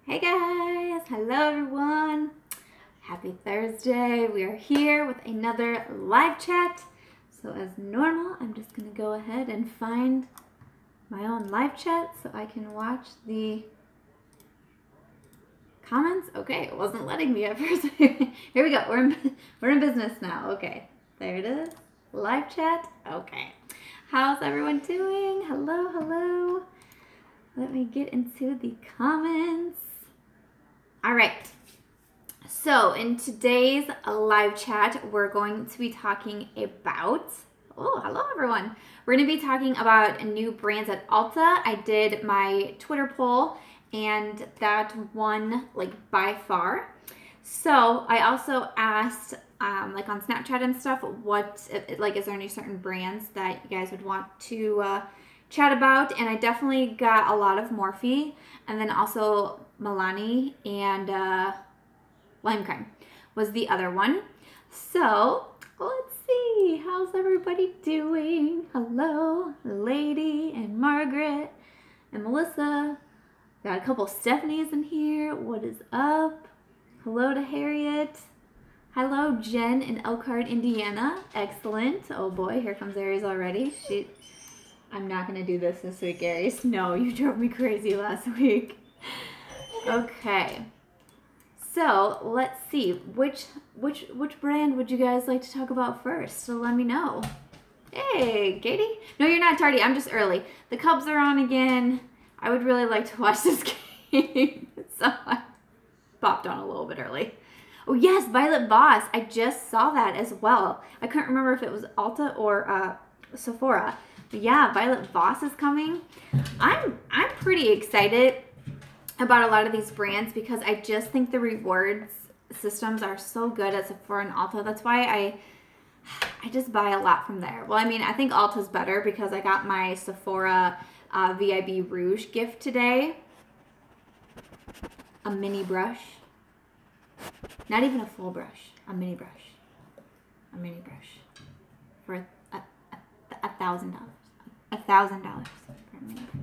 Hey guys, hello everyone. Happy Thursday. We are here with another live chat. So as normal, I'm just gonna go ahead and find my own live chat so I can watch the comments. Okay, it wasn't letting me at first. Here we go. We're in business now. Okay, there it is. Live chat. Okay. How's everyone doing? Hello, hello. Let me get into the comments. All right. So in today's live chat, we're going to be talking about, oh, hello everyone. We're going to be talking about new brands at Ulta. I did my Twitter poll and that won like by far. So I also asked like on Snapchat and stuff, is there any certain brands that you guys would want to chat about? And I definitely got a lot of Morphe, and then also Milani and Lime Crime was the other one. So let's see, how's everybody doing? Hello, Lady and Margaret and Melissa. Got a couple Stephanies in here. What is up? Hello to Harriet. Hello, Jen in Elkhart, Indiana. Excellent. Oh boy, here comes Aries already. I'm not gonna do this week, Aries. No, you drove me crazy last week. Okay. So let's see, which brand would you guys like to talk about first? So let me know. Hey, Katie. No, you're not tardy. I'm just early. The Cubs are on again. I would really like to watch this game. So I popped on a little bit early. Oh yes, Violet Voss. I just saw that as well. I couldn't remember if it was Ulta or Sephora. But yeah, Violet Voss is coming. I'm pretty excited about a lot of these brands because I just think the rewards systems are so good at Sephora and Ulta. That's why I just buy a lot from there. Well, I mean, I think Ulta's better because I got my Sephora VIB Rouge gift today. A mini brush. Not even a full brush. A mini brush. A mini brush. For $1,000. $1,000 for a mini brush.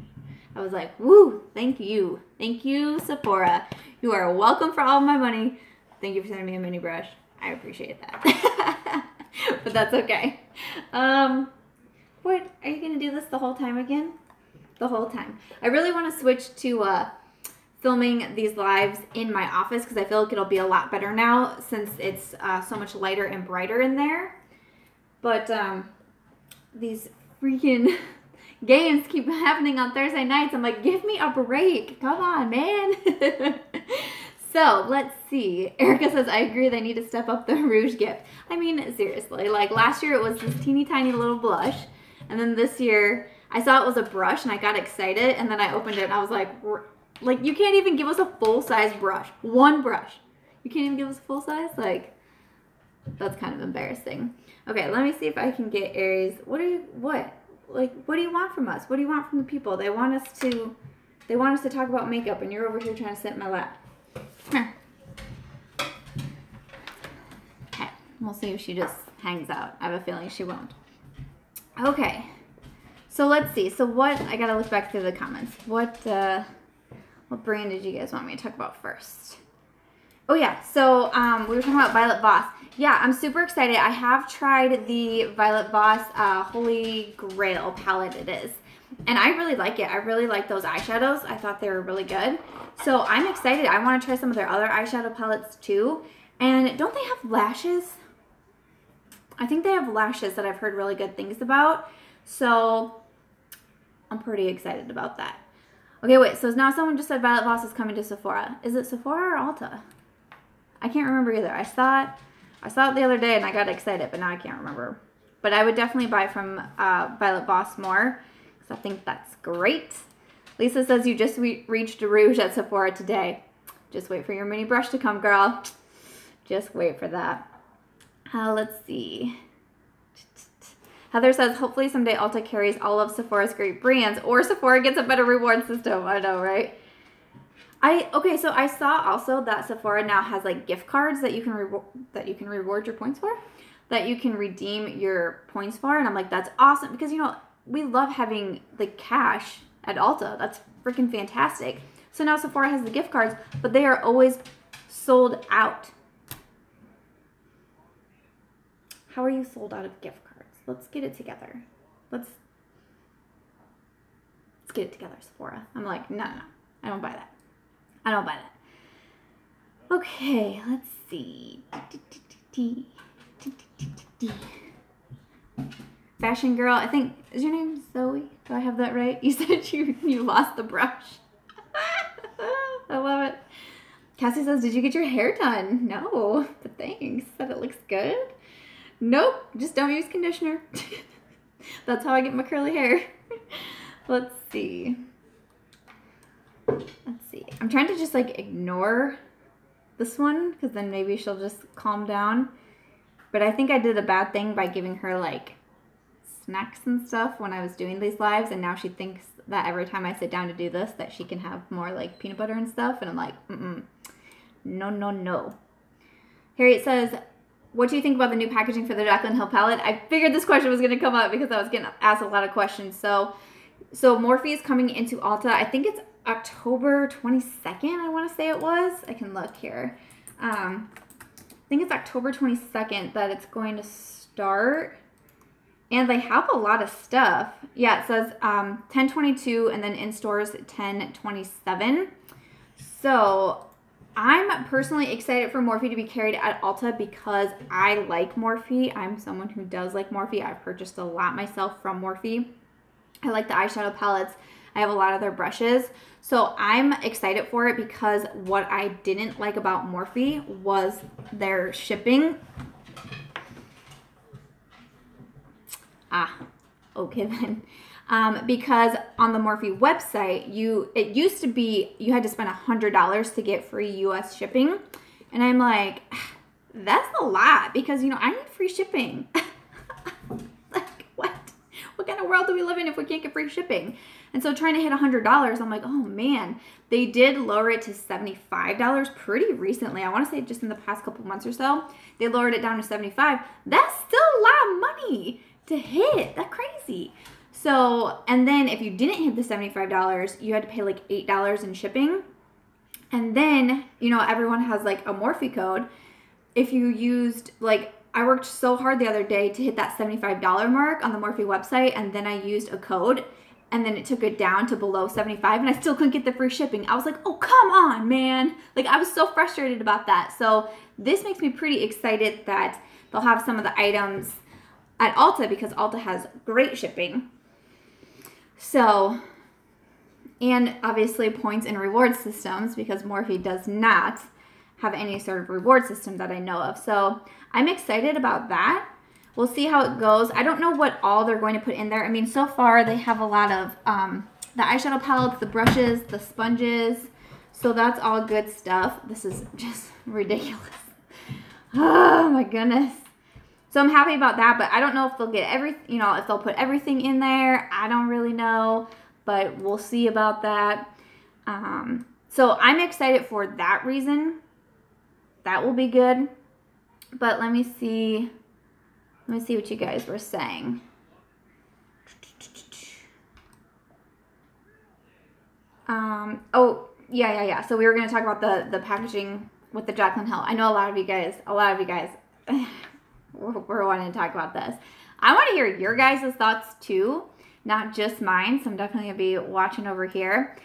I was like, woo, thank you. Thank you, Sephora. You are welcome for all my money. Thank you for sending me a mini brush. I appreciate that. But that's okay. What, are you going to do this the whole time again? The whole time. I really want to switch to filming these lives in my office because I feel like it'll be a lot better now since it's so much lighter and brighter in there. But these freaking games keep happening on Thursday nights. I'm like, give me a break. Come on, man. So let's see. Erica says, I agree, they need to step up the Rouge gift. I mean, seriously, like last year it was this teeny tiny little blush. And then this year I saw it was a brush and I got excited. And then I opened it and I was like, you can't even give us a full size brush. One brush. You can't even give us a full size? Like, that's kind of embarrassing. Okay, let me see if I can get Aries. What do you want from us? What do you want from the people? They want us to talk about makeup and you're over here trying to sit in my lap. Okay, we'll see if she just hangs out. I have a feeling she won't. Okay, so let's see. So I gotta look back through the comments. What brand did you guys want me to talk about first? Oh yeah, so we were talking about Violet Voss. Yeah, I'm super excited. I have tried the Violet Voss Holy Grail palette it is. And I really like it. I really like those eyeshadows. I thought they were really good. So I'm excited. I want to try some of their other eyeshadow palettes too. And don't they have lashes? I think they have lashes that I've heard really good things about. So I'm pretty excited about that. Okay, wait. So now someone just said Violet Voss is coming to Sephora. Is it Sephora or Ulta? I can't remember either. I saw it the other day and I got excited, but now I can't remember. But I would definitely buy from Violet Voss more because I think that's great. Lisa says you just reached a Rouge at Sephora today. Just wait for your mini brush to come, girl. Just wait for that. Let's see. Heather says, hopefully someday Ulta carries all of Sephora's great brands or Sephora gets a better reward system. I know, right? Okay, so I saw also that Sephora now has like gift cards that you can reward your points for, that you can redeem your points for, and I'm like, that's awesome because you know we love having the cash at Ulta. That's freaking fantastic. So now Sephora has the gift cards, but they are always sold out. How are you sold out of gift cards? Let's get it together. Let's get it together, Sephora. I'm like, no, I don't buy that. I don't buy that. Okay, let's see. Fashion girl, I think, is your name Zoe? Do I have that right? You said you lost the brush. I love it. Cassie says, did you get your hair done? No, but thanks. Said it looks good. Nope, just don't use conditioner. That's how I get my curly hair. Let's see. Let's see. I'm trying to just like ignore this one because then maybe she'll just calm down. But I think I did a bad thing by giving her like snacks and stuff when I was doing these lives, and now she thinks that every time I sit down to do this that she can have more like peanut butter and stuff, and I'm like, no, no, no. Harriet says, what do you think about the new packaging for the Jaclyn Hill palette? I figured this question was going to come up because I was getting asked a lot of questions. So Morphe is coming into Ulta. I think it's October 22nd, I want to say it was. I can look here. I think it's October 22nd that it's going to start. And they have a lot of stuff. Yeah, it says 10/22 and then in stores 10/27. So I'm personally excited for Morphe to be carried at Ulta because I like Morphe. I'm someone who does like Morphe. I've purchased a lot myself from Morphe. I like the eyeshadow palettes. I have a lot of their brushes. So I'm excited for it because what I didn't like about Morphe was their shipping. Okay then. Because on the Morphe website, it used to be you had to spend $100 to get free US shipping. And I'm like, that's a lot because, you know, I need free shipping. Like, what? What kind of world do we live in if we can't get free shipping? And so trying to hit $100, I'm like, oh man, they did lower it to $75 pretty recently. I want to say just in the past couple months or so, they lowered it down to $75. That's still a lot of money to hit. That's crazy. So, and then if you didn't hit the $75, you had to pay like $8 in shipping. And then, you know, everyone has like a Morphe code. If you used, like, I worked so hard the other day to hit that $75 mark on the Morphe website, and then I used a code, and then it took it down to below $75, and I still couldn't get the free shipping. I was like, oh, come on, man. Like, I was so frustrated about that. So this makes me pretty excited that they'll have some of the items at Ulta because Ulta has great shipping. So, and obviously points and reward systems because Morphe does not have any sort of reward system that I know of. So I'm excited about that. We'll see how it goes. I don't know what all they're going to put in there. I mean, so far they have a lot of the eyeshadow palettes, the brushes, the sponges. So that's all good stuff. This is just ridiculous. Oh my goodness. So I'm happy about that, but I don't know if they'll get everything, you know, if they'll put everything in there. I don't really know, but we'll see about that. So I'm excited for that reason. That will be good. But let me see what you guys were saying. Oh, yeah. So we were going to talk about the packaging with the Jaclyn Hill. I know a lot of you guys we're wanting to talk about this. I want to hear your guys' thoughts too, not just mine. So I'm definitely going to be watching over here.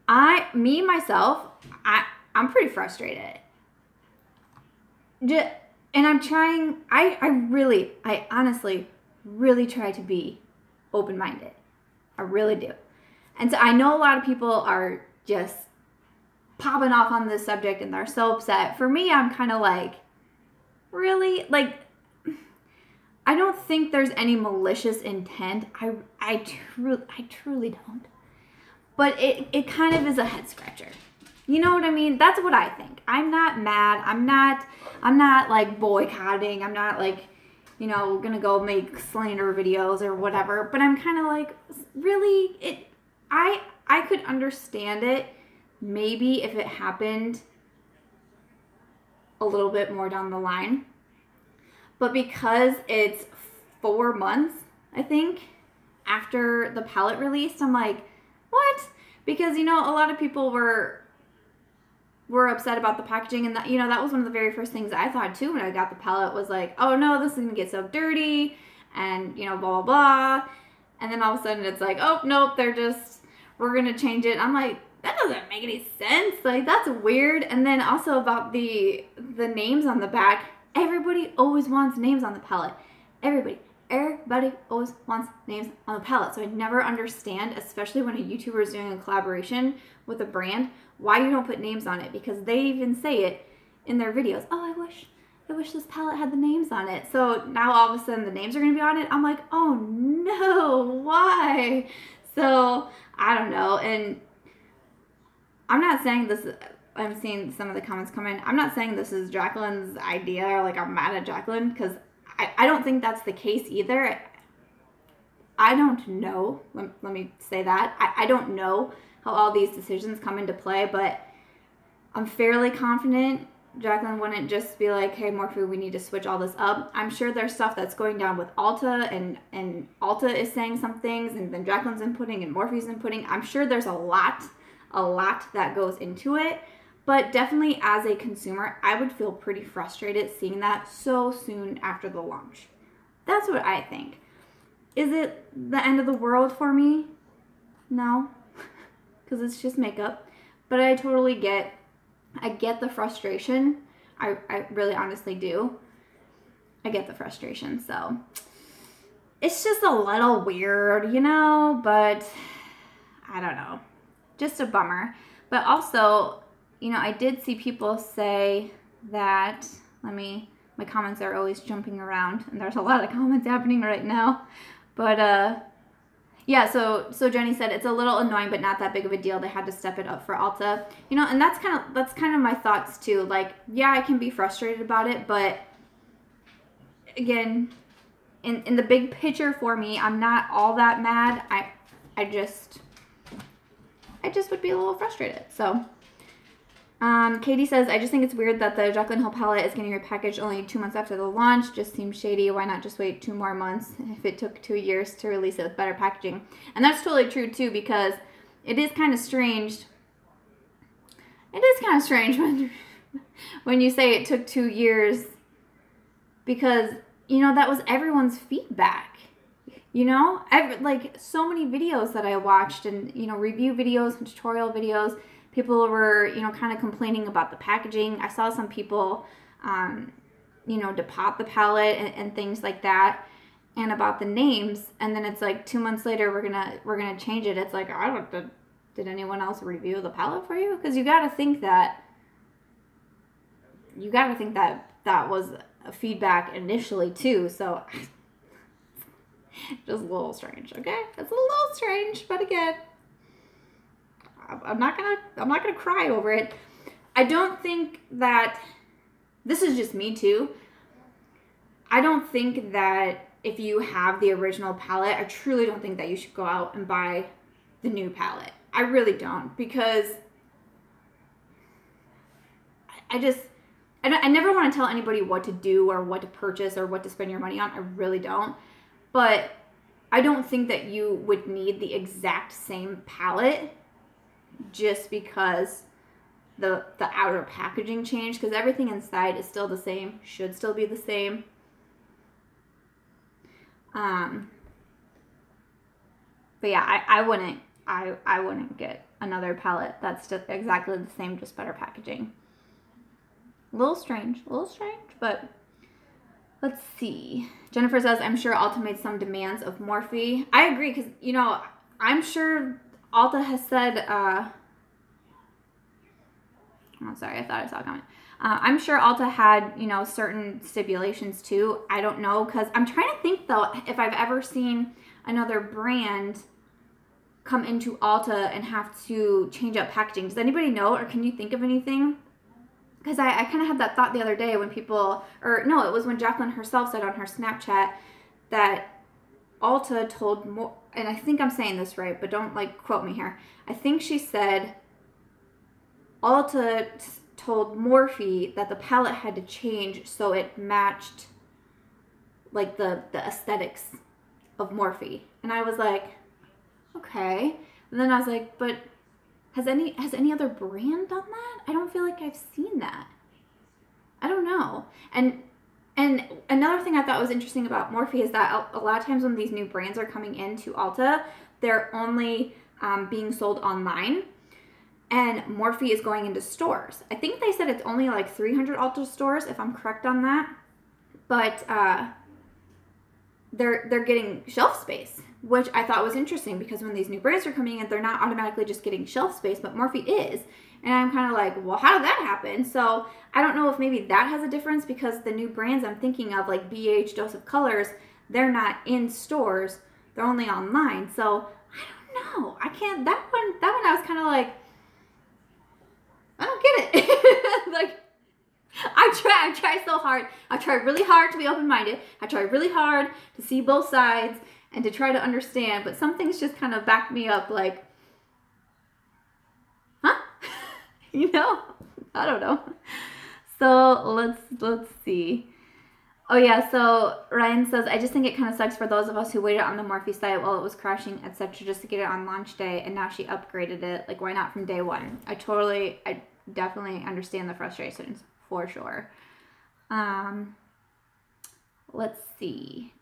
Myself, I'm pretty frustrated. And I'm trying, I honestly really try to be open-minded. I really do. And so I know a lot of people are just popping off on this subject and they're so upset. For me, I'm kind of like, really? Like, I don't think there's any malicious intent. I truly don't. But it kind of is a head scratcher. You know what I mean? That's what I think. I'm not mad. I'm not like boycotting. I'm not like, you know, gonna go make slander videos or whatever. But I'm kind of like, really? I could understand it maybe if it happened a little bit more down the line. But because it's 4 months, I think, after the palette released, I'm like, what? Because, you know, a lot of people were upset about the packaging, and that, you know, that was one of the very first things I thought too when I got the palette, was like, oh no, this is gonna get so dirty, and, you know, blah blah blah. And then all of a sudden it's like, oh nope, we're gonna change it. I'm like, that doesn't make any sense. Like, that's weird. And then also about the names on the back, everybody always wants names on the palette. Everybody always wants names on the palette. So I never understand, especially when a YouTuber is doing a collaboration with a brand, why you don't put names on it, because they even say it in their videos. Oh, I wish this palette had the names on it. So now all of a sudden the names are going to be on it. I'm like, oh no, why? So I don't know. And I'm not saying this, I'm seeing some of the comments come in. I'm not saying this is Jacqueline's idea, or like I'm mad at Jacqueline, because I don't think that's the case either. I don't know. Let me say that. I don't know how all these decisions come into play, but I'm fairly confident Jacqueline wouldn't just be like, hey, Morphe, we need to switch all this up. I'm sure there's stuff that's going down with Ulta, and Ulta is saying some things, and then Jacqueline's inputting and Morphe's inputting. I'm sure there's a lot that goes into it. But definitely as a consumer, I would feel pretty frustrated seeing that so soon after the launch. That's what I think. Is it the end of the world for me? No, because it's just makeup. But I totally get the frustration. I really honestly do. I get the frustration. So it's just a little weird, you know, but I don't know. Just a bummer. But also, you know, I did see people say that, my comments are always jumping around, and there's a lot of comments happening right now. But, yeah, so Jenny said it's a little annoying, but not that big of a deal. They had to step it up for Ulta. You know, and that's kind of my thoughts too. Like, yeah, I can be frustrated about it, but again, in the big picture for me, I'm not all that mad. I just would be a little frustrated. So, Katie says, I just think it's weird that the Jaclyn Hill palette is getting repackaged only 2 months after the launch. Just seems shady. Why not just wait 2 more months if it took 2 years to release it with better packaging? And that's totally true too, because it is kind of strange. It is kind of strange when you say it took 2 years, because, you know, that was everyone's feedback. You know, like so many videos that I watched, and, you know, review videos and tutorial videos, people were, you know, kind of complaining about the packaging. I saw some people, you know, depot the palette and things like that, and about the names. And then it's like 2 months later, we're gonna change it. It's like, did anyone else review the palette for you? Because you got to think that that was a feedback initially too. So just a little strange, okay? It's a little strange, but again, I'm not gonna cry over it. I don't think that, this is just me too, I don't think that if you have the original palette, I truly don't think that you should go out and buy the new palette. I really don't, because I never want to tell anybody what to do or what to purchase or what to spend your money on. I really don't. But I don't think that you would need the exact same palette just because the outer packaging changed, because everything inside is still the same, should still be the same. But yeah, I wouldn't get another palette that's just exactly the same, just better packaging. A little strange, but let's see. Jennifer says, I'm sure Ulta made some demands of Morphe. I agree, because, you know, I'm sure Ulta has said, oh, sorry, I thought I saw a comment. I'm sure Ulta had, you know, certain stipulations too. I don't know, because I'm trying to think, though, if I've ever seen another brand come into Ulta and have to change up packaging. Does anybody know, or can you think of anything? Because I kind of had that thought the other day when people, or no, it was when Jaclyn herself said on her Snapchat that Ulta told more, and I think I'm saying this right, but don't like quote me here. I think she said Ulta told Morphe that the palette had to change so it matched like the aesthetics of Morphe. And I was like, okay. And then I was like, but Has any other brand done that? I don't feel like I've seen that. I don't know. And another thing I thought was interesting about Morphe is that a lot of times when these new brands are coming into Ulta, they're only being sold online, and Morphe is going into stores. I think they said it's only like 300 Ulta stores, if I'm correct on that. But they're getting shelf space, which I thought was interesting, because when these new brands are coming in, they're not automatically just getting shelf space, but Morphe is. And I'm kind of like, well, how did that happen? So I don't know if maybe that has a difference, because the new brands I'm thinking of, like BH, Dose of Colors, they're not in stores. They're only online. So I don't know. I can't, that one I was kind of like, I don't get it. Like, I try so hard. I try really hard to be open-minded. I try really hard to see both sides and to try to understand, but some things just kind of back me up, like, huh? You know? I don't know. So let's see. Oh yeah, so Ryan says, I just think it kind of sucks for those of us who waited on the Morphe site while it was crashing, etc., just to get it on launch day, and now she upgraded it. Like, why not from day one? I definitely understand the frustrations, for sure. Let's see.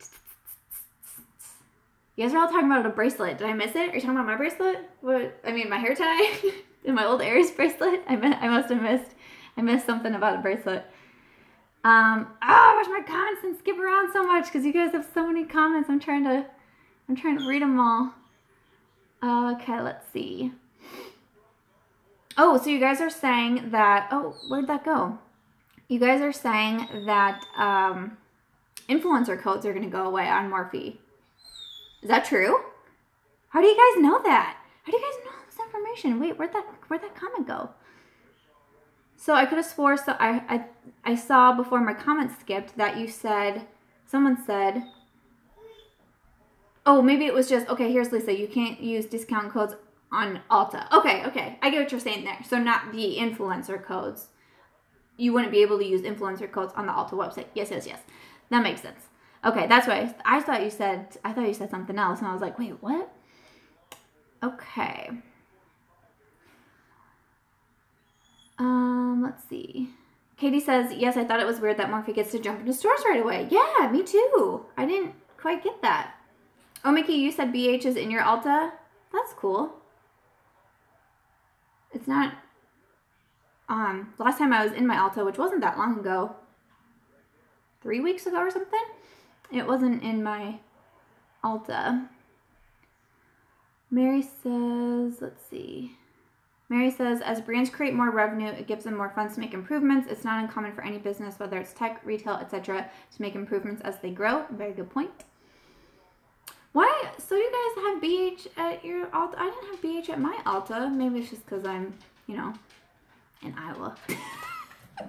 You guys are all talking about a bracelet. Did I miss it? Are you talking about my bracelet? What? I mean, my hair tie? In my old Aries bracelet? I must have missed. I missed something about a bracelet. I watch my comments and skip around so much because you guys have so many comments. I'm trying to read them all. Okay, let's see. Oh, so you guys are saying that, oh, where'd that go? You guys are saying that influencer codes are going to go away on Morphe. Is that true? How do you guys know that? How do you guys know this information? Wait, where'd that comment go? So I could have swore, so I saw before my comment skipped that you said, someone said, oh, maybe it was just, okay, here's Lisa, you can't use discount codes on Ulta. Okay, I get what you're saying there. So not the influencer codes. You wouldn't be able to use influencer codes on the Ulta website. Yes. That makes sense. Okay, that's why I thought you said something else, and I was like, wait, what? Okay. Let's see. Katie says, yes, I thought it was weird that Morphe gets to jump into stores right away. Yeah, me too. I didn't quite get that. Oh, Mickey, you said BH is in your Ulta? That's cool. It's not, last time I was in my Ulta, which wasn't that long ago, 3 weeks ago or something, it wasn't in my Ulta. Mary says, let's see. Mary says, as brands create more revenue, it gives them more funds to make improvements. It's not uncommon for any business, whether it's tech, retail, etc., to make improvements as they grow. Very good point. Why? So you guys have BH at your Ulta? I didn't have BH at my Ulta. Maybe it's just because I'm, you know, in Iowa.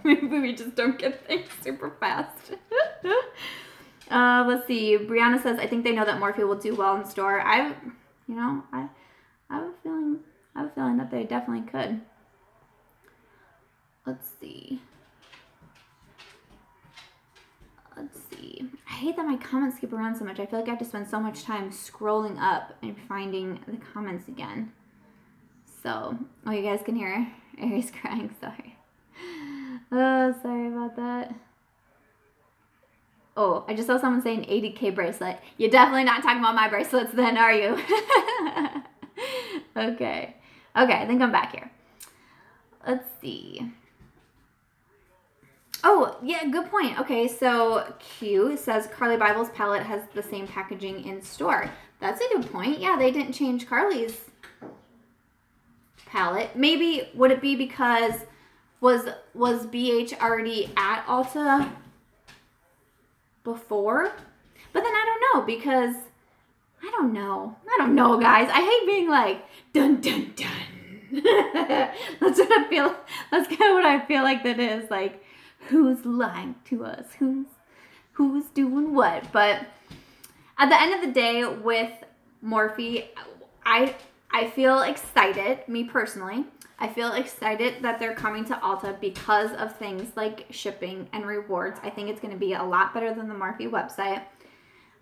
Maybe we just don't get things super fast. Let's see. Brianna says, I think they know that Morphe will do well in store. I have a feeling that they definitely could. Let's see. I hate that my comments skip around so much. I feel like I have to spend so much time scrolling up and finding the comments again. So, oh, you guys can hear Aries crying. Sorry. Oh, sorry about that. Oh, I just saw someone saying 80K bracelet. You're definitely not talking about my bracelets then, are you? Okay, I think I'm back here. Let's see. Oh, yeah, good point. Okay, so Q says Carly Bible's palette has the same packaging in store. That's a good point. Yeah, they didn't change Carly's palette. Maybe, would it be because was BH already at Ulta before? But then I don't know, because I don't know, guys. I hate being like, dun, dun, dun. That's what I feel. That's kind of what I feel like that is. Like, who's lying to us? Who's doing what? But at the end of the day, with Morphe, I feel excited, me personally. I feel excited that they're coming to Ulta because of things like shipping and rewards. I think it's going to be a lot better than the Morphe website.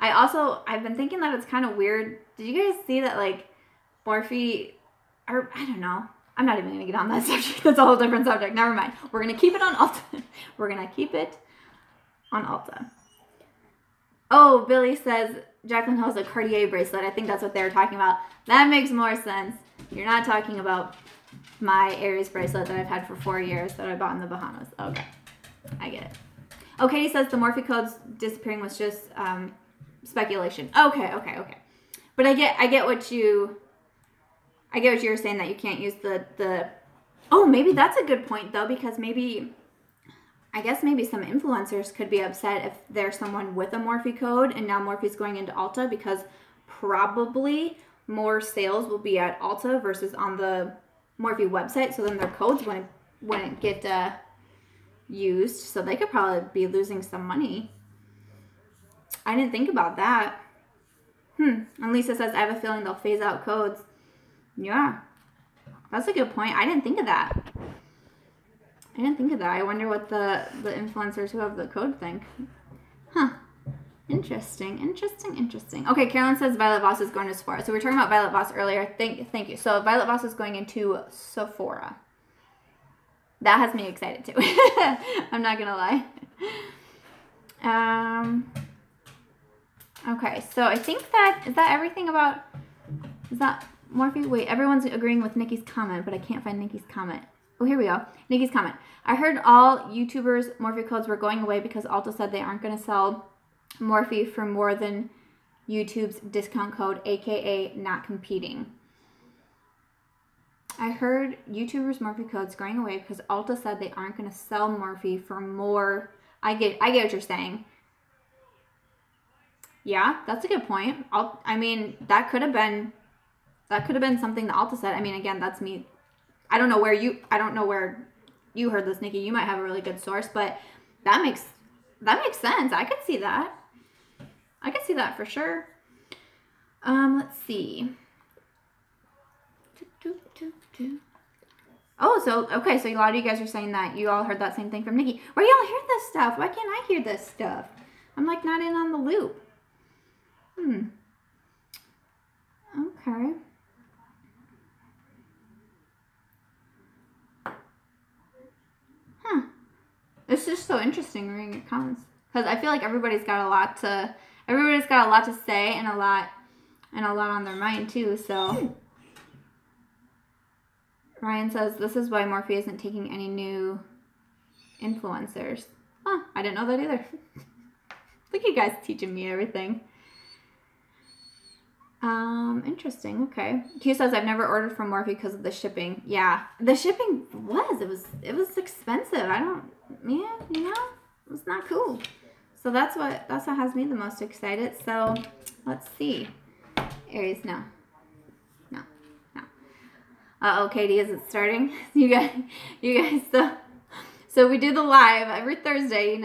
I've been thinking that it's kind of weird. Did you guys see that, like, Morphe, or I don't know. I'm not even going to get on that subject. That's a whole different subject. Never mind. We're going to keep it on Ulta. We're going to keep it on Ulta. Oh, Billy says Jacqueline Hill's a Cartier bracelet. I think that's what they were talking about. That makes more sense. You're not talking about my Aries bracelet that I've had for 4 years that I bought in the Bahamas. Okay. I get it. Oh, Katie says the Morphe codes disappearing was just speculation. Okay. But I get what you were saying, that you can't use the oh, maybe that's a good point though, because I guess maybe some influencers could be upset if there's someone with a Morphe code and now Morphe's going into Ulta, because probably more sales will be at Ulta versus on the Morphe website, so then their codes wouldn't get used, so they could probably be losing some money. I didn't think about that. And Lisa says, I have a feeling they'll phase out codes. Yeah, that's a good point. I didn't think of that. I wonder what the influencers who have the code think. Huh. Interesting. Okay, Carolyn says Violet Voss is going to Sephora. So we were talking about Violet Voss earlier. Thank you. So Violet Voss is going into Sephora. That has me excited too. I'm not going to lie. Okay, so I think is that everything about, is that Morphe? Wait, everyone's agreeing with Nikki's comment, but I can't find Nikki's comment. Oh, here we go. Nikki's comment. I heard all YouTubers' Morphe codes were going away because Ulta said they aren't going to sell Morphe for more than YouTube's discount code, aka not competing. I heard YouTubers' Morphe codes going away because Ulta said they aren't going to sell Morphe for more. I get what you're saying. Yeah, that's a good point. I mean, that could have been something that Ulta said. I mean, again, that's me. I don't know where you heard this, Nikki. You might have a really good source, but that makes sense. I could see that. I could see that for sure. Let's see. Oh, so okay, so a lot of you guys are saying that you all heard that same thing from Nikki. Where y'all hear this stuff? Why can't I hear this stuff? I'm like not in on the loop. Okay. It's just so interesting reading your comments, because I feel like everybody's got a lot to say and a lot on their mind too. So Ryan says this is why Morphe isn't taking any new influencers. Huh, I didn't know that either. Look at you guys teaching me everything. Interesting. Okay. Q says I've never ordered from Morphe because of the shipping. Yeah, the shipping it was expensive. It's not cool. So that's what has me the most excited. So let's see. Aries, no. Uh-oh, Katie, is it starting? You guys, so we do the live every Thursday,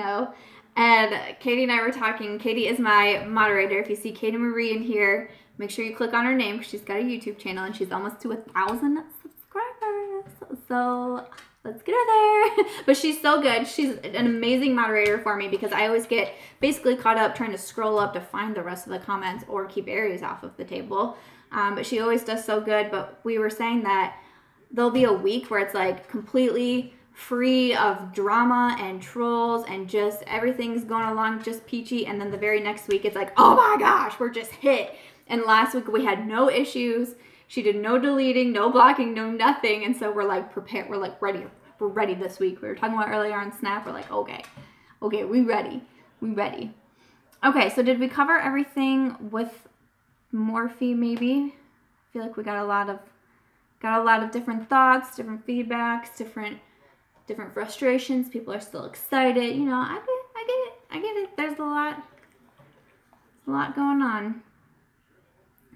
and Katie and I were talking. Katie is my moderator. If you see Katie Marie in here, make sure you click on her name because she's got a YouTube channel and she's almost to 1,000 subscribers. So let's get her there. But she's so good. She's an amazing moderator for me because I always get basically caught up trying to scroll up to find the rest of the comments or keep Aries off of the table. But she always does so good. But we were saying that there'll be a week where it's like completely free of drama and trolls and just everything's going along just peachy, and then the very next week it's like, oh my gosh, we're just hit. And last week we had no issues. She did no deleting, no blocking, no nothing. And so we're like prepared. We're like ready. We're ready this week. We were talking about earlier on Snap. We're like, okay, we ready. Okay, so did we cover everything with Morphe? Maybe. I feel like we got a lot of different thoughts, different feedbacks, different frustrations. People are still excited. I get it. There's a lot going on.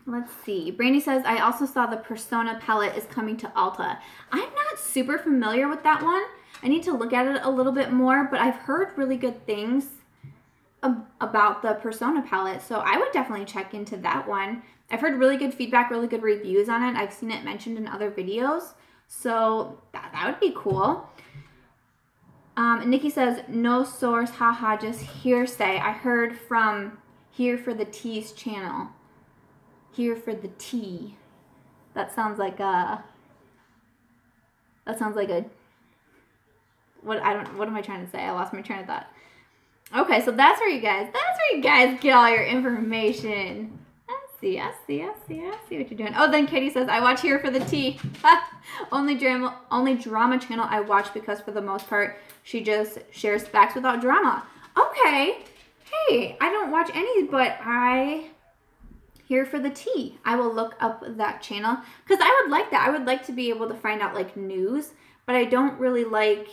Let's see. Brandy says, I also saw the Persona palette is coming to Ulta. I'm not super familiar with that one. I need to look at it a little bit more, but I've heard really good things about the Persona palette, so I would definitely check into that one. I've heard really good feedback, really good reviews on it. I've seen it mentioned in other videos, so that would be cool. Nikki says, no source, haha, just hearsay. I heard from Here for the Tea's channel. Here for the tea. That sounds like That sounds like a, what am I trying to say? I lost my train of thought. Okay, so that's where you guys get all your information. I see what you're doing. Oh, then Katie says, I watch Here for the Tea. only drama channel I watch because for the most part, she just shares facts without drama. Okay. Hey, I don't watch any, but Here for the Tea. I will look up that channel because I would like that. I would like to be able to find out like news, but I don't really like,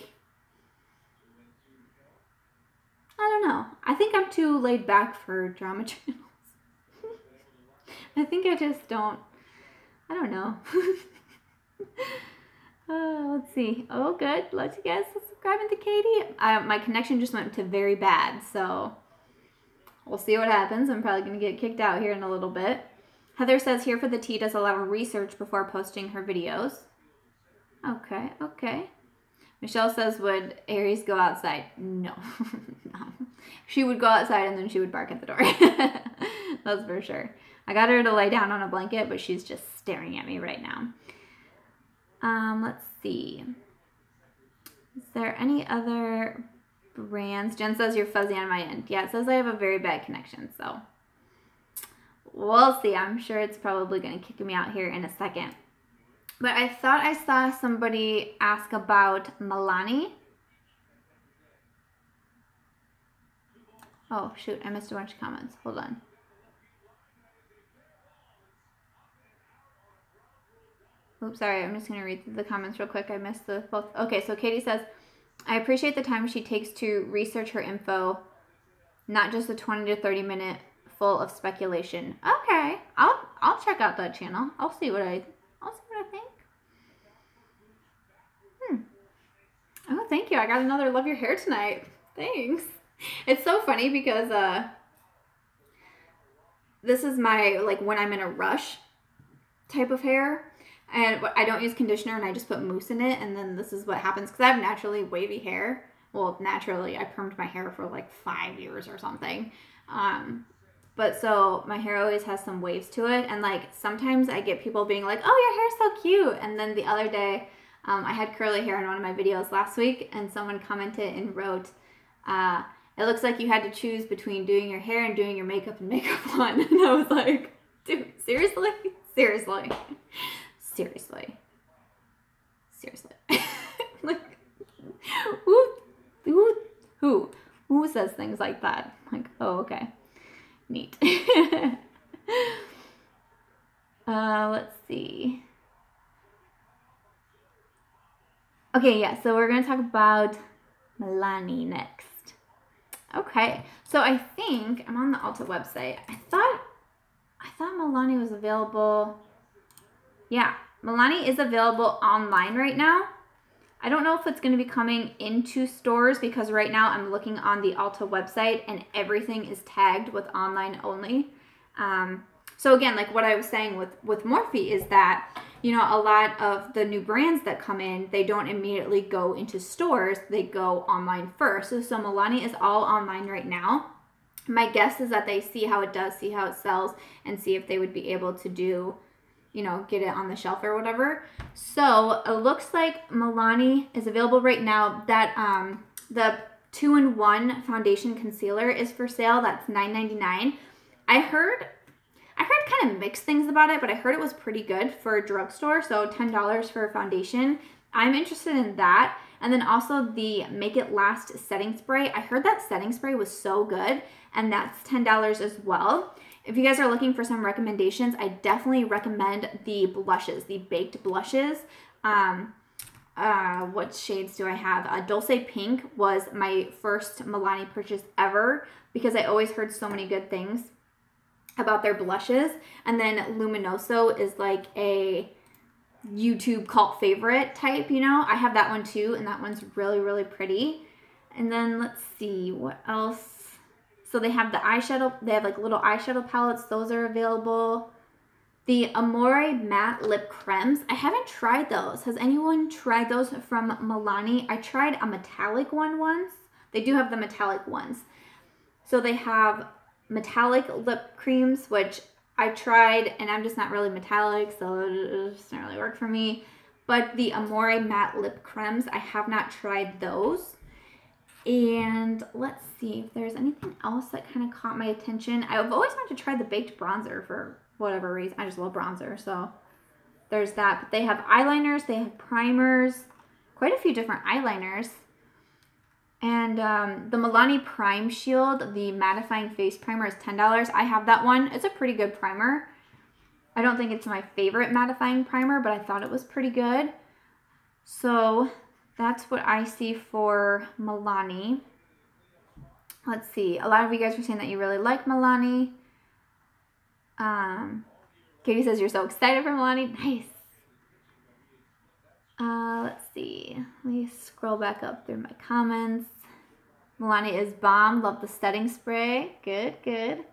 I don't know. I think I'm too laid back for drama channels. I think I just don't, I don't know. Let's see. Oh, good. Let you guys subscribe to Katie. My connection just went to very bad, so we'll see what happens. I'm probably going to get kicked out here in a little bit. Heather says Here for the Tea does a lot of research before posting her videos. Okay, okay. Michelle says, would Aries go outside? No. No. She would go outside and then she would bark at the door. That's for sure. I got her to lay down on a blanket, but she's just staring at me right now. Let's see. Is there any other brands? Jen says you're fuzzy on my end. Yeah, it says I have a very bad connection, so we'll see. I'm sure it's probably going to kick me out here in a second. But I thought I saw somebody ask about Milani. Oh, shoot. I missed a bunch of comments. Hold on. Oops, sorry. I'm just going to read the comments real quick. I missed the both. Okay, so Katie says, I appreciate the time she takes to research her info, not just a 20 to 30 minute full of speculation. Okay. I'll check out that channel. I'll see what I think. Oh, thank you. I got another Love Your Hair tonight. Thanks. It's so funny because this is my, like, when I'm in a rush type of hair. And I don't use conditioner and I just put mousse in it. And then this is what happens because I have naturally wavy hair. Well, naturally, I permed my hair for like 5 years or something. But so my hair always has some waves to it. And like sometimes I get people being like, oh, your hair's so cute. And then the other day, I had curly hair in one of my videos last week. And someone commented and wrote, it looks like you had to choose between doing your hair and doing your makeup and makeup one. And I was like, dude, seriously? Seriously. Seriously. Seriously. Like, who says things like that? Like, oh, okay. Neat. Let's see. Okay, yeah, so we're going to talk about Milani next. Okay, so I think I'm on the Ulta website. I thought Milani was available. Yeah, Milani is available online right now. I don't know if it's going to be coming into stores because right now I'm looking on the Ulta website and everything is tagged with online only. So again, like what I was saying with Morphe is that, you know, a lot of the new brands that come in, they don't immediately go into stores. They go online first. So Milani is all online right now. My guess is that they see how it does, see how it sells, and see if they would be able to do, you know, get it on the shelf or whatever. So it looks like Milani is available right now. That the 2-in-1 foundation concealer is for sale. That's $9.99. I heard kind of mixed things about it, but I heard it was pretty good for a drugstore. So $10 for a foundation. I'm interested in that. And then also the Make It Last setting spray. I heard that setting spray was so good, and that's $10 as well. If you guys are looking for some recommendations, I definitely recommend the blushes, the baked blushes. What shades do I have? Dulce Pink was my first Milani purchase ever because I always heard so many good things about their blushes. And then Luminoso is like a YouTube cult favorite type, you know. I have that one too, and that one's really, really pretty. And then let's see, what else? So they have the eyeshadow, they have like little eyeshadow palettes. Those are available. The Amore Matte Lip Creams. I haven't tried those. Has anyone tried those from Milani? I tried a metallic one once. They do have the metallic ones. So they have metallic lip creams, which I tried, and I'm just not really metallic, so it doesn't really work for me. But the Amore Matte Lip Creams, I have not tried those. And let's see if there's anything else that kind of caught my attention. I've always wanted to try the baked bronzer for whatever reason. I just love bronzer, so there's that. But they have eyeliners, they have primers, quite a few different eyeliners. And the Milani Prime Shield, the mattifying face primer, is $10. I have that one. It's a pretty good primer. I don't think it's my favorite mattifying primer, but I thought it was pretty good. So that's what I see for Milani. Let's see. A lot of you guys are saying that you really like Milani. Katie says you're so excited for Milani. Nice. Let's see. Let me scroll back up through my comments. Milani is bomb. Love the setting spray. Good, good.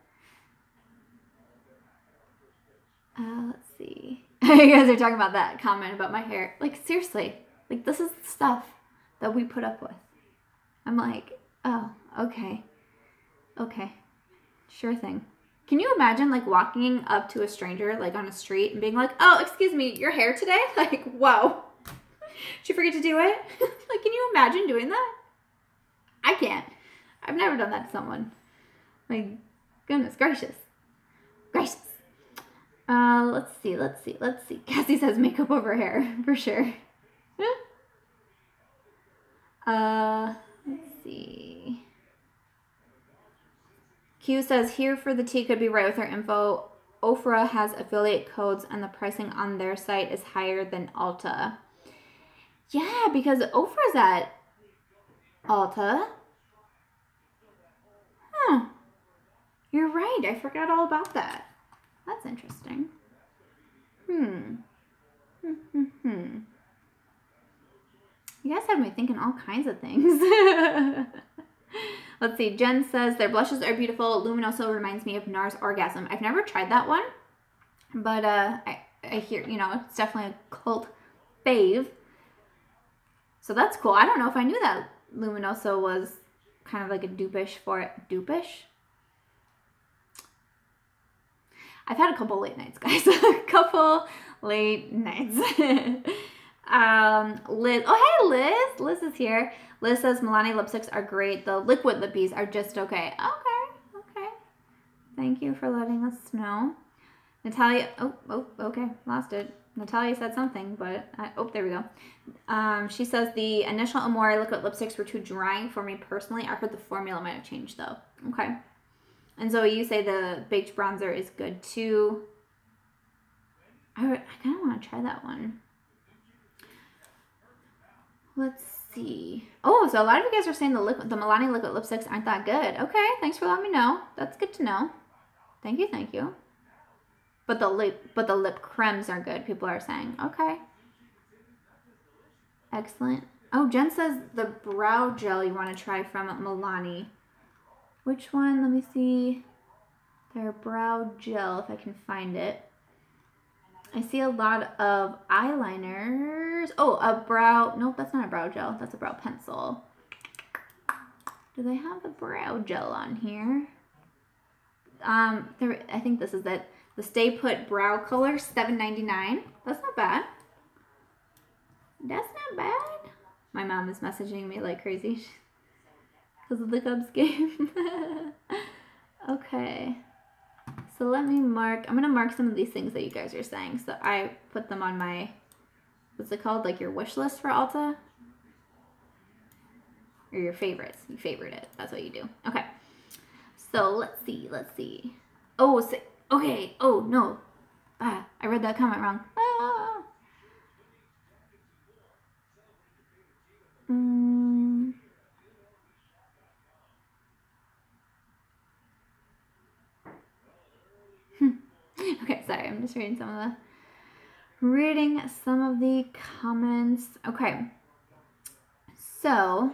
Let's see. You guys are talking about that comment about my hair. Like, seriously. Like, this is the stuff that we put up with. I'm like, oh, okay. Okay. Sure thing. Can you imagine, like, walking up to a stranger, like, on a street and being like, oh, excuse me, your hair today? Like, wow. Did you forget to do it? Like, can you imagine doing that? I can't. I've never done that to someone. Like, goodness gracious. Gracious. Let's see. Cassie says makeup over hair, for sure. Let's see. Q says, here for the tea, could be right with her info. Ofra has affiliate codes and the pricing on their site is higher than Ulta. Yeah, because Ofra's at Ulta. Huh. You're right. I forgot all about that. That's interesting. You guys have me thinking all kinds of things. Let's see. Jen says, their blushes are beautiful. Luminoso reminds me of NARS Orgasm. I've never tried that one. But I hear, you know, it's definitely a cult fave. So that's cool. I don't know if I knew that Luminoso was kind of like a dupe-ish for it. Dupe-ish? I've had a couple late nights, guys. A couple late nights. Liz. Oh, hey, Liz. Liz is here. Liz says Milani lipsticks are great. The liquid lippies are just okay. Okay. Thank you for letting us know. Natalia. Oh, okay. Lost it. Natalia said something, but there we go. She says the initial Amore liquid lipsticks were too drying for me personally. I heard the formula might have changed though. Okay. And Zoe, you say the baked bronzer is good too. I kind of want to try that one. Let's see. Oh, so a lot of you guys are saying the Milani liquid lipsticks aren't that good. Okay, thanks for letting me know. That's good to know. Thank you. But the lip creams are good, people are saying. Okay. Excellent. Oh, Jen says the brow gel you want to try from Milani. Which one? Let me see. Their brow gel, if I can find it. I see a lot of eyeliners. Oh, a brow. Nope, that's not a brow gel. That's a brow pencil. Do they have the brow gel on here? I think this is it. The Stay Put Brow Color, $7.99. That's not bad. That's not bad. My mom is messaging me like crazy because of the Cubs game. Okay. So let me mark. I'm going to mark some of these things that you guys are saying. So I put them on my, what's it called? Like your wish list for Ulta? Or your favorites. You favorite it. That's what you do. Okay. So let's see. Oh, okay. Oh, no. I read that comment wrong. Okay, sorry. I'm just reading some of the comments. Okay. So,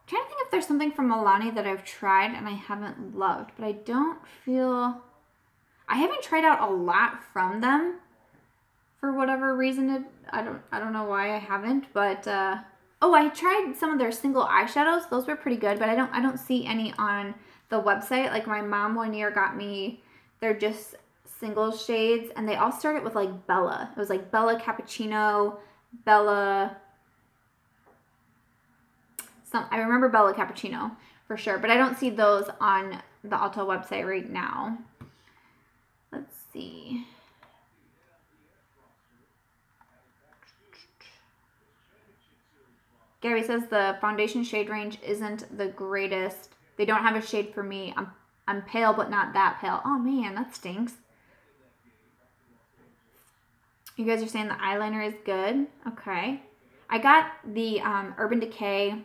trying to think if there's something from Milani that I've tried and I haven't loved, but I haven't tried out a lot from them for whatever reason. I don't know why I haven't, but oh, I tried some of their single eyeshadows. Those were pretty good, but I don't see any on the website. Like my mom one year got me, they're just single shades, and they all started with like Bella. It was like Bella Cappuccino, Bella, I remember Bella Cappuccino for sure, but I don't see those on the Ulta website right now. Let's see. Gary says the foundation shade range isn't the greatest. They don't have a shade for me. I'm pale, but not that pale. Oh man, that stinks. You guys are saying the eyeliner is good. Okay. I got the Urban Decay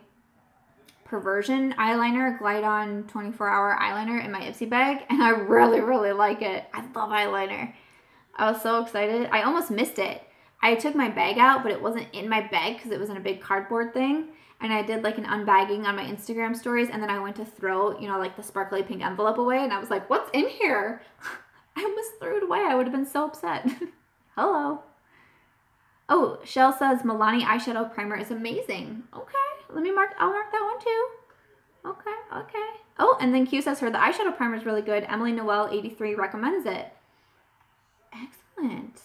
Perversion eyeliner, Glide On 24-hour eyeliner in my Ipsy bag, and I really, really like it. I love eyeliner. I was so excited. I almost missed it. I took my bag out, but it wasn't in my bag because it was in a big cardboard thing. And I did like an unbagging on my Instagram stories, and then I went to throw, you know, like the sparkly pink envelope away, and I was like, what's in here? I almost threw it away. I would have been so upset. Hello. Oh, Shell says Milani eyeshadow primer is amazing. Okay, I'll mark that one too. Okay. Oh, and then Q says the eyeshadow primer is really good. Emily Noel 83 recommends it. Excellent.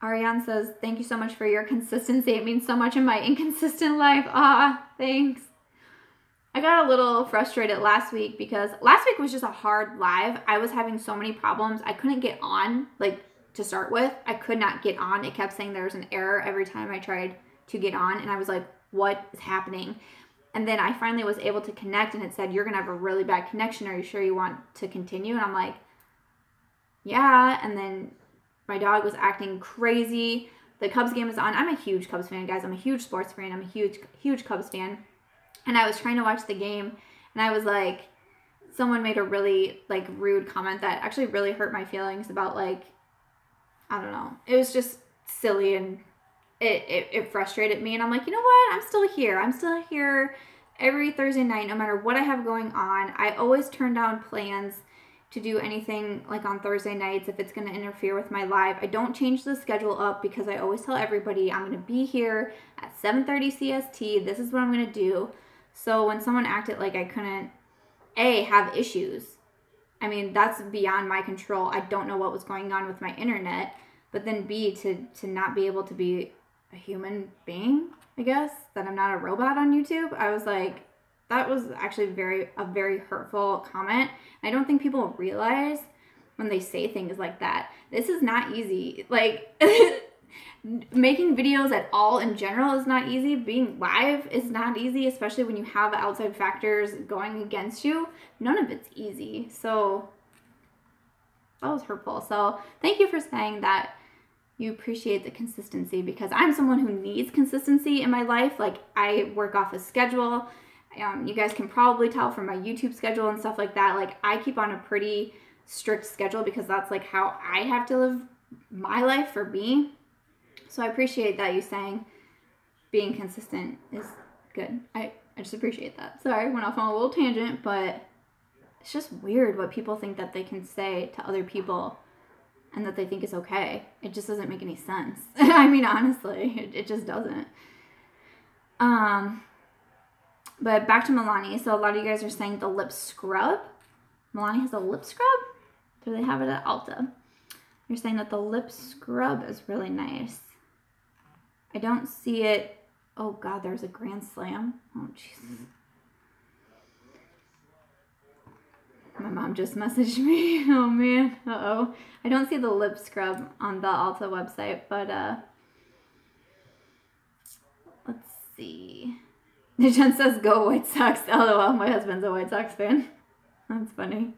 Ariane says, thank you so much for your consistency. It means so much in my inconsistent life. Ah, thanks. I got a little frustrated last week because last week was just a hard live. I was having so many problems. I couldn't get on, like, to start with. I could not get on. It kept saying there was an error every time I tried to get on. And I was like, what is happening? And then I finally was able to connect, and it said, you're going to have a really bad connection. Are you sure you want to continue? And I'm like, yeah. And then my dog was acting crazy. The Cubs game is on. I'm a huge Cubs fan, guys. I'm a huge sports fan. I'm a huge Cubs fan. And I was trying to watch the game, and I was like, someone made a really, like, rude comment that actually really hurt my feelings about, like, I don't know. It was just silly, and it frustrated me. And I'm like, you know what? I'm still here. I'm still here every Thursday night, no matter what I have going on. I always turn down plans to do anything like on Thursday nights if it's going to interfere with my live. I don't change the schedule up because I always tell everybody I'm going to be here at 7:30 CST. This is what I'm going to do. So when someone acted like I couldn't, A, have issues, I mean, that's beyond my control. I don't know what was going on with my internet. But then B, to not be able to be a human being, I guess, that I'm not a robot on YouTube. I was like, that was actually a very hurtful comment. I don't think people realize when they say things like that. This is not easy. Like, making videos at all in general is not easy. Being live is not easy, especially when you have outside factors going against you. None of it's easy. So that was hurtful. So thank you for saying that you appreciate the consistency, because I'm someone who needs consistency in my life. Like, I work off a schedule. You guys can probably tell from my YouTube schedule and stuff like that. Like, I keep on a pretty strict schedule because that's like how I have to live my life for me. So I appreciate that you saying being consistent is good. I just appreciate that. Sorry, went off on a little tangent, but it's just weird what people think that they can say to other people and that they think is okay. It just doesn't make any sense. I mean, honestly, it just doesn't. But back to Milani. So a lot of you guys are saying the lip scrub. Milani has a lip scrub? Do they have it at Ulta? You're saying that the lip scrub is really nice. I don't see it. Oh God, there's a Grand Slam. Oh Jesus. My mom just messaged me. Oh man. Uh-oh. I don't see the lip scrub on the Ulta website, but let's see. Jen says go White Sox. LOL, my husband's a White Sox fan. That's funny.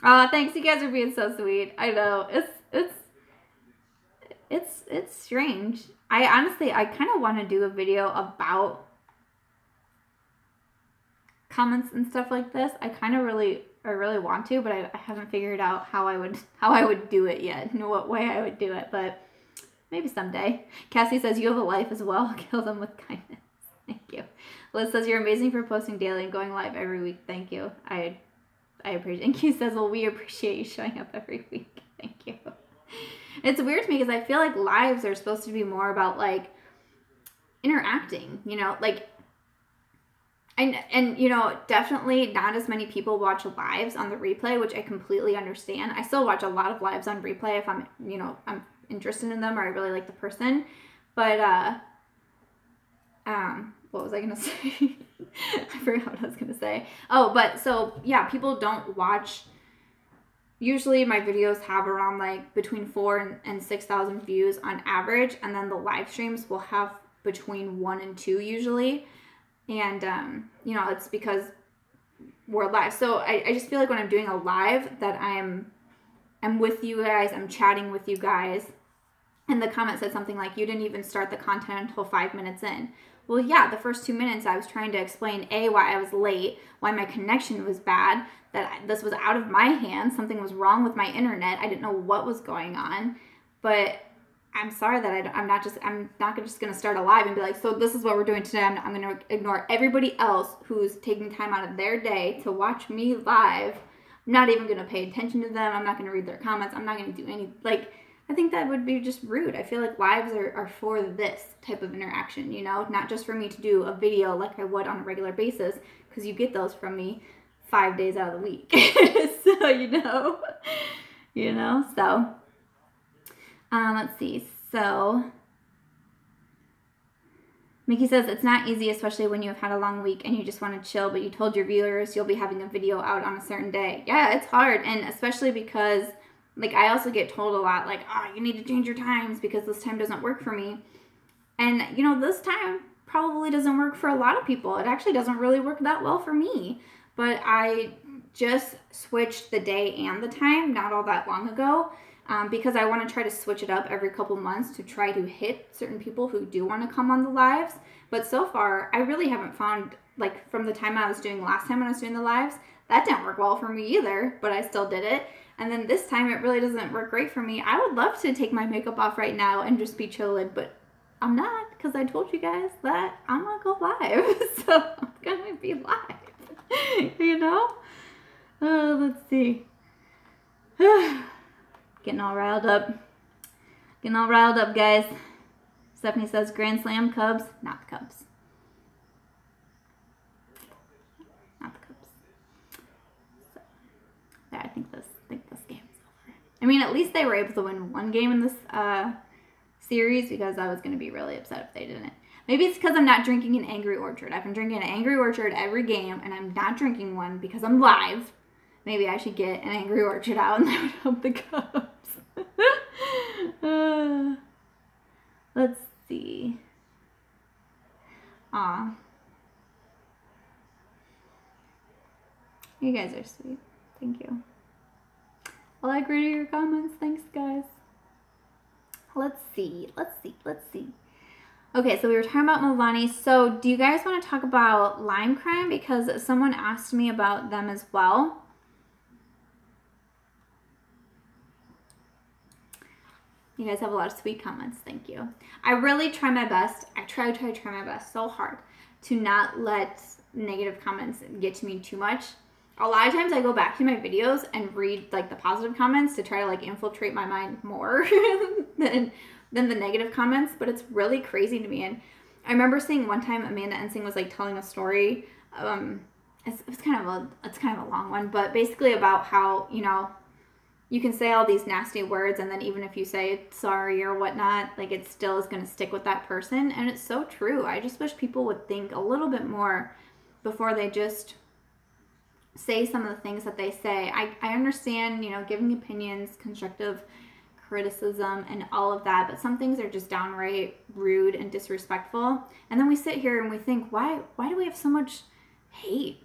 Thanks, you guys are being so sweet. I know. It's strange. I kind of want to do a video about comments and stuff like this. I really want to, but I haven't figured out how I would do it yet. In what way I would do it, but maybe someday. Cassie says you have a life as well. Kill them with kindness. Thank you. Liz says you're amazing for posting daily and going live every week. Thank you. I appreciate it. And Q says, well, we appreciate you showing up every week. Thank you. It's weird to me because I feel like lives are supposed to be more about like interacting, you know, like And you know, definitely not as many people watch lives on the replay, which I completely understand. I still watch a lot of lives on replay if I'm, you know, I'm interested in them or I really like the person. But what was I gonna say? I forgot what I was gonna say. Oh, but so yeah, people don't watch. Usually my videos have around like between 4,000 and 6,000 views on average, and then the live streams will have between 1 and 2 usually. And you know, it's because we're live. So I just feel like when I'm doing a live that I'm with you guys, I'm chatting with you guys. And the comment said something like, you didn't even start the content until 5 minutes in. Well, yeah, the first 2 minutes I was trying to explain, A, why I was late, why my connection was bad, that this was out of my hands, something was wrong with my internet, I didn't know what was going on. But I'm sorry that I'm not just going to start a live and be like, so this is what we're doing today. I'm going to ignore everybody else who's taking time out of their day to watch me live. I'm not even going to pay attention to them. I'm not going to read their comments. I'm not going to do any, like, I think that would be just rude. I feel like lives are for this type of interaction, you know, not just for me to do a video like I would on a regular basis, because you get those from me 5 days out of the week. So, you know, so, let's see. So, Mickey says, it's not easy, especially when you have had a long week and you just want to chill, but you told your viewers you'll be having a video out on a certain day. Yeah, it's hard, and especially because, like, I also get told a lot, like, oh, you need to change your times because this time doesn't work for me. And, you know, this time probably doesn't work for a lot of people. It actually doesn't really work that well for me. But I just switched the day and the time not all that long ago because I want to try to switch it up every couple months to try to hit certain people who do want to come on the lives. But so far, I really haven't found, like, from the time I was doing last time when I was doing the lives, that didn't work well for me either, but I still did it. And then this time it really doesn't work great for me. I would love to take my makeup off right now and just be chilling, but I'm not, because I told you guys that I'm going to go live. So I'm going to be live, you know? Let's see. Getting all riled up. Getting all riled up, guys. Stephanie says, Grand Slam Cubs. Not the Cubs. Not the Cubs. So, yeah, I think this game's over. I mean, at least they were able to win one game in this series, because I was going to be really upset if they didn't. Maybe it's because I'm not drinking an Angry Orchard. I've been drinking an Angry Orchard every game, and I'm not drinking one because I'm live. Maybe I should get an Angry Orchard out, and that would help the Cubs. Let's see. Aw. You guys are sweet. Thank you. Well, I agree to your comments. Thanks, guys. Let's see. Okay, so we were talking about Milani. So do you guys want to talk about Lime Crime? Because someone asked me about them as well. You guys have a lot of sweet comments. Thank you. I really try my best. I try my best so hard to not let negative comments get to me too much. A lot of times I go back to my videos and read, like, the positive comments to try to, like, infiltrate my mind more than the negative comments, but it's really crazy to me. And I remember seeing one time Amanda Ensing was, like, telling a story. It's kind of a long one, but basically about how, you know, you can say all these nasty words, and then even if you say sorry or whatnot, like, it still is going to stick with that person. And it's so true. I just wish people would think a little bit more before they just say some of the things that they say. I understand, you know, giving opinions, constructive criticism, and all of that, but some things are just downright rude and disrespectful. And then we sit here and we think, why do we have so much hate?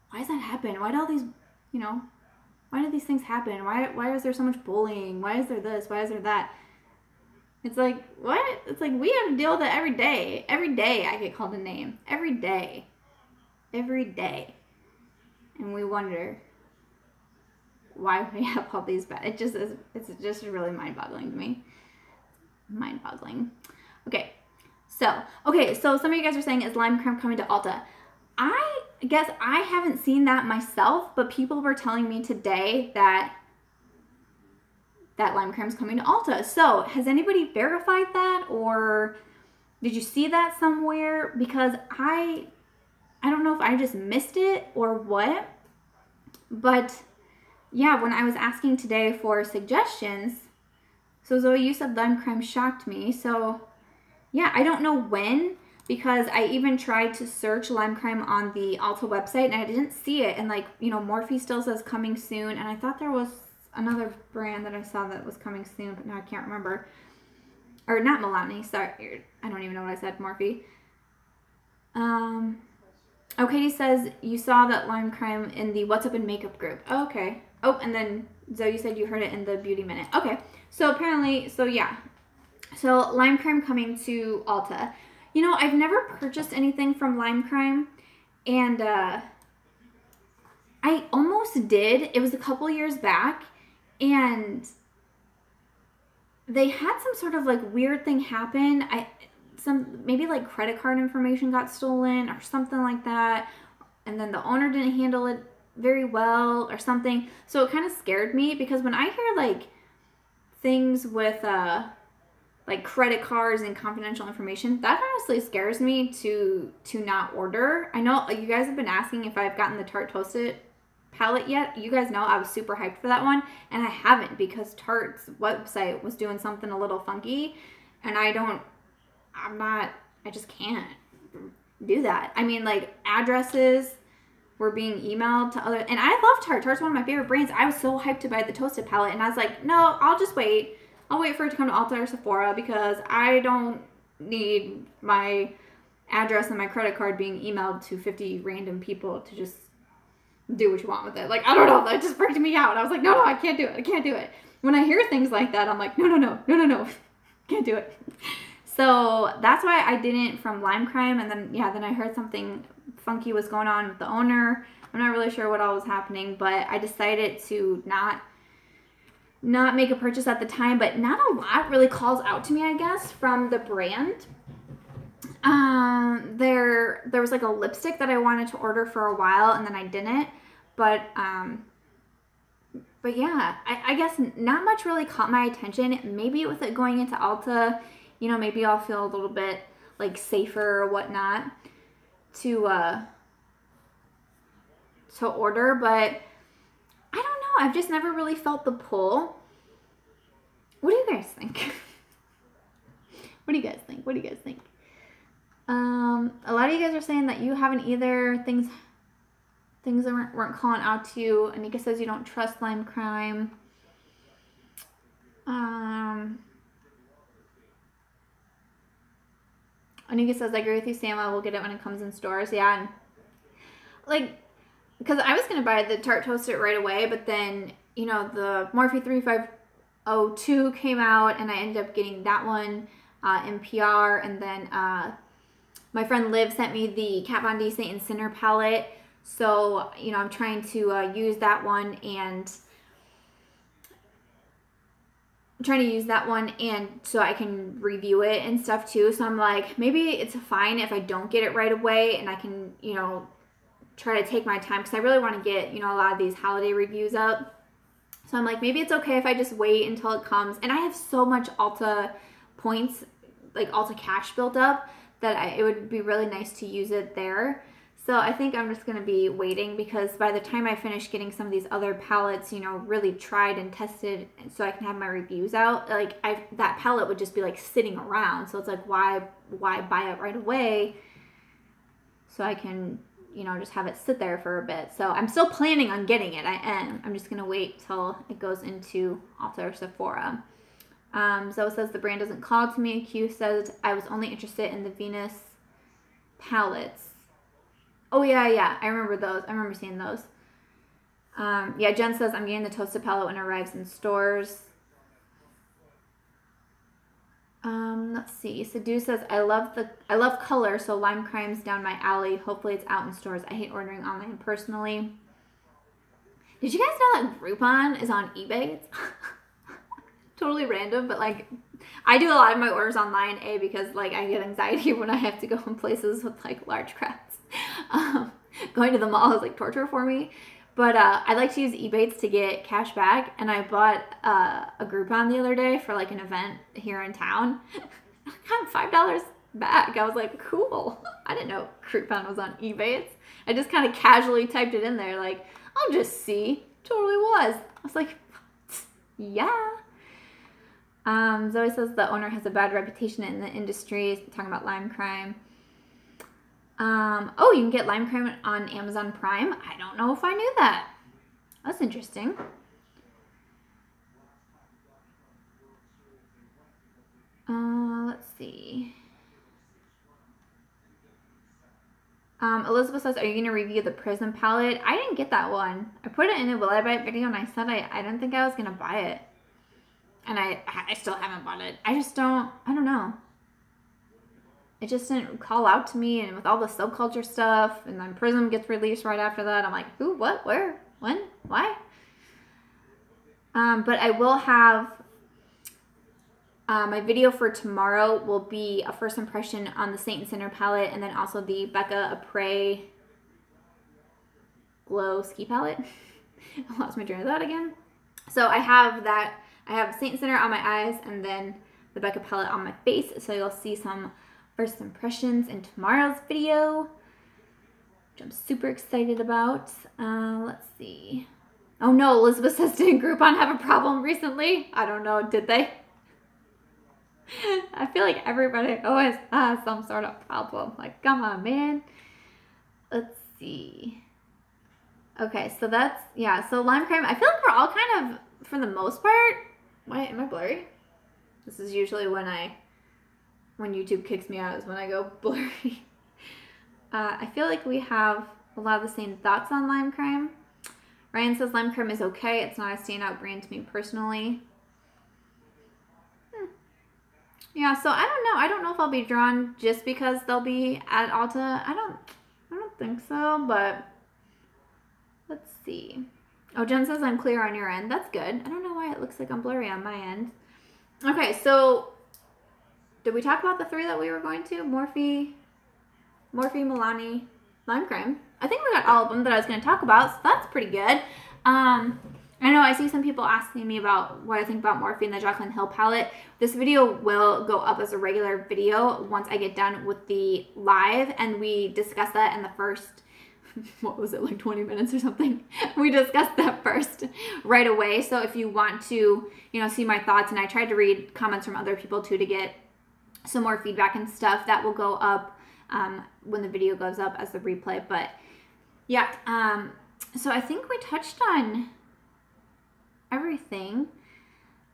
Why does that happen? Why do all these, you know, why do these things happen? Why is there so much bullying? Why is there this? Why is there that? It's like, what? It's like, we have to deal with it every day. Every day I get called a name. Every day. Every day. And we wonder why we have all these bad. It's just really mind-boggling to me. Mind-boggling. Okay. So some of you guys are saying, is Lime Crime coming to Ulta? I guess I haven't seen that myself, but people were telling me today that Lime Crime's coming to Ulta. So has anybody verified that, or did you see that somewhere? Because I I don't know if I just missed it or what, but yeah, when I was asking today for suggestions, so Zoe, you said lime crime shocked me. So yeah, I don't know when, because I even tried to search lime crime on the Ulta website and I didn't see it. And like, you know, Morphe still says coming soon. And I thought there was another brand that I saw that was coming soon, but now I can't remember. Or not Milani, sorry. I don't even know what I said, Morphe. Okay, says you saw that lime crime in the What's Up in Makeup group. Oh, okay. Oh, and then Zoe, you said you heard it in the Beauty Minute. Okay, so apparently, so yeah. So lime crime coming to Ulta. You know, I've never purchased anything from lime crime, and I almost did. It was a couple years back, and they had some sort of like weird thing happen. Maybe like credit card information got stolen or something like that, and then the owner didn't handle it very well or something. So it kind of scared me, because when I hear like things with like credit cards and confidential information, that honestly scares me to not order. I know you guys have been asking if I've gotten the Tarte Toasted palette yet. You guys know I was super hyped for that one, and I haven't, because Tarte's website was doing something a little funky, and I just can't do that. I mean, like, addresses were being emailed to other, and I love Tarte. Tarte's one of my favorite brands. I was so hyped to buy the Toasted palette, and I was like, no, I'll just wait. I'll wait for it to come to Ulta or Sephora, because I don't need my address and my credit card being emailed to 50 random people to just do what you want with it. Like, I don't know, that just freaked me out. I was like, no, I can't do it. I can't do it. When I hear things like that, I'm like, no, can't do it. So that's why I didn't from lime crime. And then, yeah, then I heard something funky was going on with the owner. I'm not really sure what all was happening, but I decided to not make a purchase at the time. But not a lot really calls out to me, I guess, from the brand. There was like a lipstick that I wanted to order for a while, and then I didn't. But yeah, I guess not much really caught my attention. Maybe with it going into Ulta, you know, maybe I'll feel a little bit like safer or whatnot to order. But I don't know. I've just never really felt the pull. What do you guys think? What do you guys think? What do you guys think? A lot of you guys are saying that you haven't either. Things that weren't calling out to you. Anika says you don't trust lime crime. Anika says, I agree with you, Sam. I will get it when it comes in stores. Yeah, and like, because I was gonna buy the Tarte Toasted right away, but then, you know, the Morphe 3502 came out, and I ended up getting that one in PR, and then my friend Liv sent me the KVD Saint and Sinner palette. So, you know, I'm trying to use that one, and so I can review it and stuff too. So I'm like, maybe it's fine if I don't get it right away, and I can, you know, try to take my time, because I really want to get, you know, a lot of these holiday reviews up. So I'm like, maybe it's okay if I just wait until it comes. And I have so much Ulta points, like Ulta cash built up, that it would be really nice to use it there. So I think I'm just going to be waiting, because by the time I finish getting some of these other palettes, you know, really tried and tested, so I can have my reviews out, like, that palette would just be like sitting around. So it's like, why buy it right away so I can, you know, just have it sit there for a bit. So I'm still planning on getting it. I am. I'm just going to wait till it goes into Ulta or Sephora. Zoe says the brand doesn't call to me. Q says I was only interested in the Venus palettes. Oh, yeah. I remember those. I remember seeing those. Yeah, Jen says I'm getting the Toasted palette when it arrives in stores. Let's see. Sadhu says I love color, so lime crime's down my alley. Hopefully it's out in stores. I hate ordering online personally. Did you guys know that Groupon is on eBates? Totally random, but like, I do a lot of my orders online, because like I get anxiety when I have to go in places with like large crowds. Going to the mall is like torture for me. But I like to use eBates to get cash back, and I bought a Groupon the other day for like an event here in town. I got $5 back. I was like, cool. I didn't know Groupon was on eBates. I just kind of casually typed it in there like, I'll just see. Totally was. I was like, yeah. Zoe says the owner has a bad reputation in the industry. Talking about lime crime. Oh, you can get lime crime on Amazon Prime. I don't know if I knew that. That's interesting. Let's see. Elizabeth says, are you going to review the Prism palette? I didn't get that one. I put it in a Will I Buy It video and I said I didn't think I was going to buy it. And I still haven't bought it. I don't know. It just didn't call out to me, and with all the subculture stuff, and then Prism gets released right after that, I'm like, who, what, where, when, why? But I will have, my video for tomorrow will be a first impression on the Saint and Sinner palette, and then also the Becca Apres Glow Ski Palette. I lost my train of thought again. So I have that. I have Saint and Sinner on my eyes, and then the Becca palette on my face. So you'll see some first impressions in tomorrow's video, which I'm super excited about. Let's see. Oh no, Elizabeth says, didn't Groupon have a problem recently? I don't know, did they? I feel like everybody always has some sort of problem. Like, come on, man. Let's see. Okay, so that's, yeah, so lime crime. I feel like we're all kind of, for the most part, wait, am I blurry? This is usually when YouTube kicks me out is when I go blurry. I feel like we have a lot of the same thoughts on lime crime. Ryan says lime crime is okay. It's not a standout brand to me personally. Yeah, so I don't know. I don't know if I'll be drawn just because they'll be at Ulta. I don't think so, but let's see. Oh, Jen says I'm clear on your end. That's good. I don't know why it looks like I'm blurry on my end. Okay, so did we talk about the three that we were going to? Morphe, Milani, lime crime. I think we got all of them that I was going to talk about, so that's pretty good. I know I see some people asking me about what I think about Morphe and the Jaclyn Hill palette. This video will go up as a regular video once I get done with the live, and we discussed that in the first, what was it, like 20 minutes or something? We discussed that first right away. So if you want to, see my thoughts, and I tried to read comments from other people too to get some more feedback and stuff, that will go up when the video goes up as the replay. But yeah, so I think we touched on everything.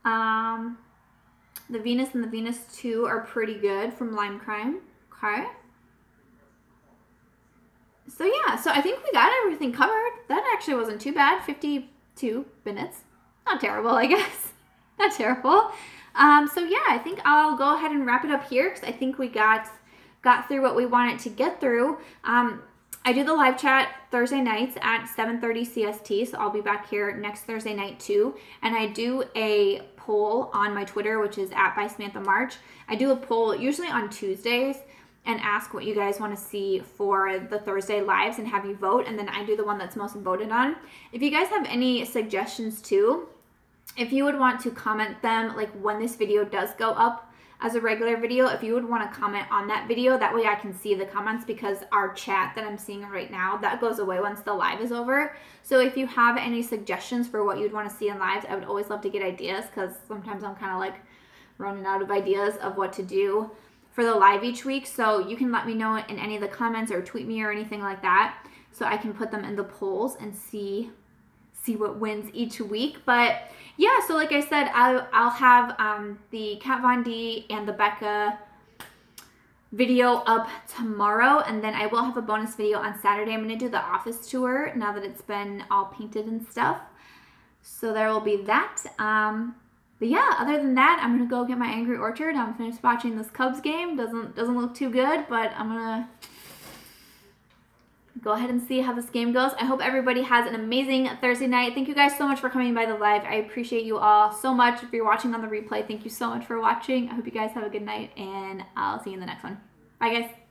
The Venus and the Venus 2 are pretty good from Lime Crime. Okay. So yeah, so I think we got everything covered. That actually wasn't too bad. 52 minutes. Not terrible, I guess. Not terrible. So yeah, I think I'll go ahead and wrap it up here because I think we got through what we wanted to get through. I do the live chat Thursday nights at 7:30 CST, so I'll be back here next Thursday night too. And I do a poll on my Twitter, which is @BySamanthaMarch. I do a poll usually on Tuesdays and ask what you guys want to see for the Thursday lives and have you vote, and then I do the one that's most voted on. If you guys have any suggestions too, if you would want to comment them, like when this video does go up as a regular video, if you would want to comment on that video, that way I can see the comments, because our chat that I'm seeing right now, that goes away once the live is over. So if you have any suggestions for what you'd want to see in lives, I would always love to get ideas, because sometimes I'm kind of like running out of ideas of what to do for the live each week. So you can let me know in any of the comments or tweet me or anything like that, so I can put them in the polls and see what wins each week. But yeah, so like I said, I'll have the Kat Von D and the Becca video up tomorrow, and then I will have a bonus video on Saturday. I'm going to do the office tour now that it's been all painted and stuff, so there will be that. But yeah, other than that, I'm going to go get my Angry Orchard. I'm finished watching this Cubs game. Doesn't look too good, but I'm going to go ahead and see how this game goes. I hope everybody has an amazing Thursday night. Thank you guys so much for coming by the live. I appreciate you all so much. If you're watching on the replay, thank you so much for watching. I hope you guys have a good night, and I'll see you in the next one. Bye, guys.